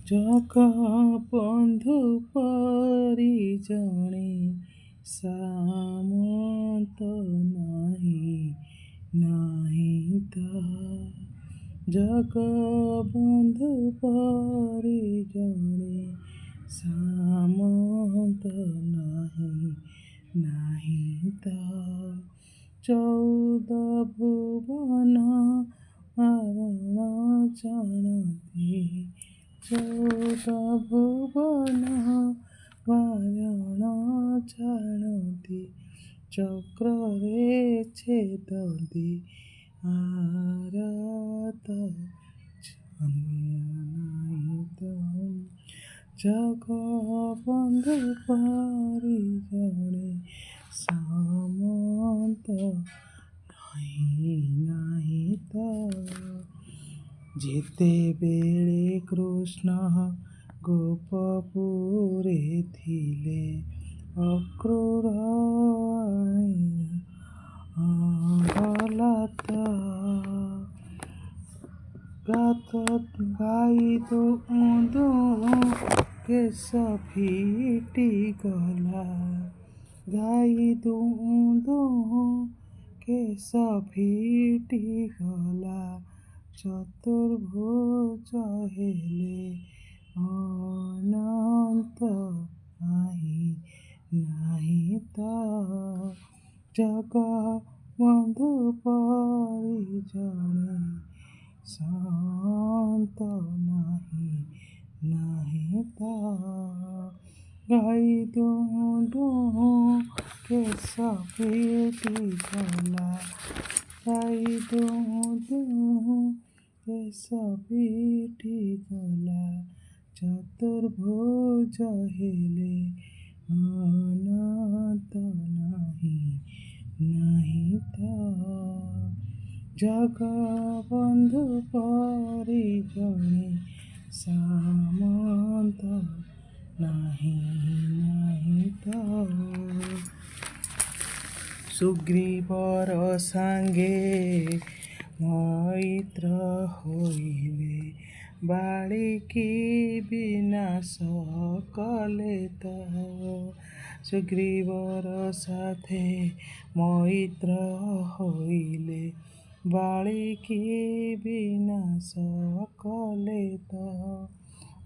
ଜଗବନ୍ଧୁ ପରି ଜଣେ ସାମନ୍ତ ନାହିଁ, ନାହିଁ ତ। ଜଗବନ୍ଧୁ ପରି ଜଣେ ସାମନ୍ତ ନାହିଁ, ନାହିଁ ତ। ଚଉଦ ଭୁବନ ମାରଣ ଜାଣନ୍ତି, ଚଉଦ ଭୁବନ ମାରଣ ଜାଣନ୍ତି। ଚକ୍ରରେ ଛେଦନ୍ତି ଆରତ ନାହିଁ ତ। ଜଗବନ୍ଧୁ ପରି ଜଣେ ସାମନ୍ତ ନାହିଁ, ନାହିଁ ତ। ଯେତେବେଳେ କୃଷ୍ଣ ଗୋପପୁରେ ଥିଲେ, ଅକ୍ରୂର ଗଲା ତ। ଗାଈ ଦୁହୁଁ ଦୁହୁଁ କେଶ ଫିଟିଗଲା, ଗାଈ ଦୁହୁଁ ଦୁହୁଁ କେଶ ଫିଟିଗଲା। ଚତୁର୍ଭୁଜ ହେଲେ ଅନନ୍ତ ନାହିଁ, ନାହିଁ ତ। ଜଗବନ୍ଧୁ ପରି ଜଣେ ସାମନ୍ତ ନାହିଁ, ନାହିଁ ତ। ଗାଈ ଦୁହୁଁ ଦୁହୁଁ କେଶ ଫିଟିଗଲା, ଗାଈ ଦୁହୁଁ ଦୁହୁଁ କେଶ ଫିଟିଗଲା। ଚତୁର୍ଭୁଜ ହେଲେ ଅନନ୍ତ ନାହିଁ, ନାହିଁ ତ। ଜଗବନ୍ଧୁ ପରି ଜଣେ ସାମନ୍ତ ନାହିଁ, ନାହିଁ ତ। ସୁଗ୍ରୀବର ସାଙ୍ଗେ ମୈତ୍ର ହୋଇଲେ, ବାଳିକି ବିନାଶ କଲେ ତ। ସୁଗ୍ରୀବର ସାଥେ ମୈତ୍ର ହୋଇଲେ, ବାଳିକି ବିନାଶ କଲେ ତ।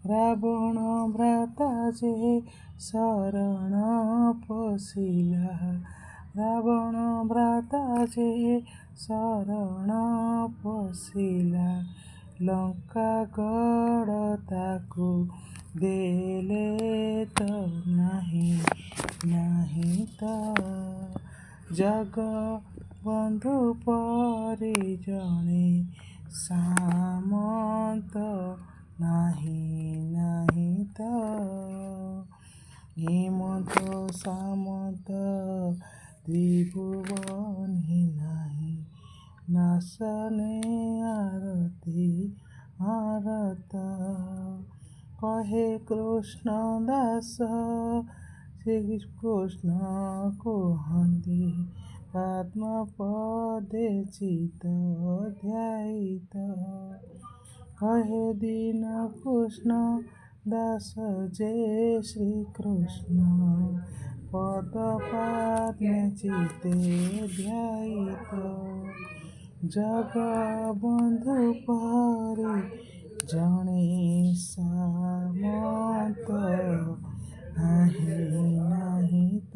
ରାବଣ ଭ୍ରାତା ଯେ ଶରଣ ପଶିଲା, ରାବଣ ଭ୍ରାତା ଯେ ଶରଣ ପଶିଲା। ଲଙ୍କା ଗଡ଼ ତାକୁ ଦେଲେ ତ ନାହିଁ, ନାହିଁ ତ। ଜଗବନ୍ଧୁ ପରି ଜଣେ ସାମନ୍ତ ନାହିଁ, ନାହିଁ ତ। ହେମନ୍ତ ସାମନ୍ତ ତ୍ରିଭୁବନେ ନାହିଁ, ନାଶନେ ଆରତି ଆରତ। କହେ କୃଷ୍ଣ ଦାସ ଶ୍ରୀକୃଷ୍ଣ କୁହନ୍ତି, ପଦ୍ମପଦେ ଚିତ୍ତ ଧ୍ୟାୟିତ। କହେ ଦୀନ କୃଷ୍ଣ ଦାସ ଯେ ଶ୍ରୀକୃଷ୍ଣ, ପଦପଦ୍ମେ ଚିତ୍ତେ ଧ୍ୟାୟିତ। ଜଗବନ୍ଧୁ ପରି ଜଣେ ସାମନ୍ତ ନାହିଁ, ନାହିଁ ତ।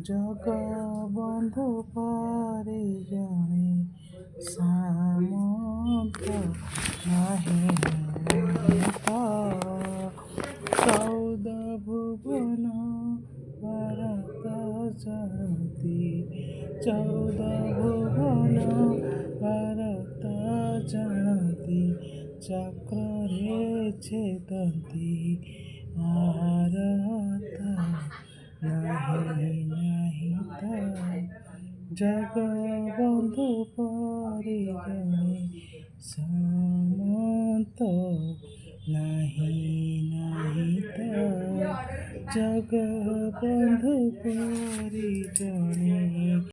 ଜଗବନ୍ଧୁ ପରି ଜଣେ ସାମନ୍ତ ନାହିଁ, ନାହିଁ ତ। ଚଉଦ ଭୁବନ ଭାରତ ଜାଣନ୍ତି, ଚଉଦ ଭୁବନ ଭାରତ ଜାଣନ୍ତି। ଚକ୍ରରେ ଛେଦନ୍ତି ଆରତ ନାହିଁ, ନାହିଁ ତ। ଜଗବନ୍ଧୁ ପରି ଜଣେ ସାମନ୍ତ ନାହିଁ, ନାହିଁ ତ। ଜଗବନ୍ଧୁ ପରି ଜଣେ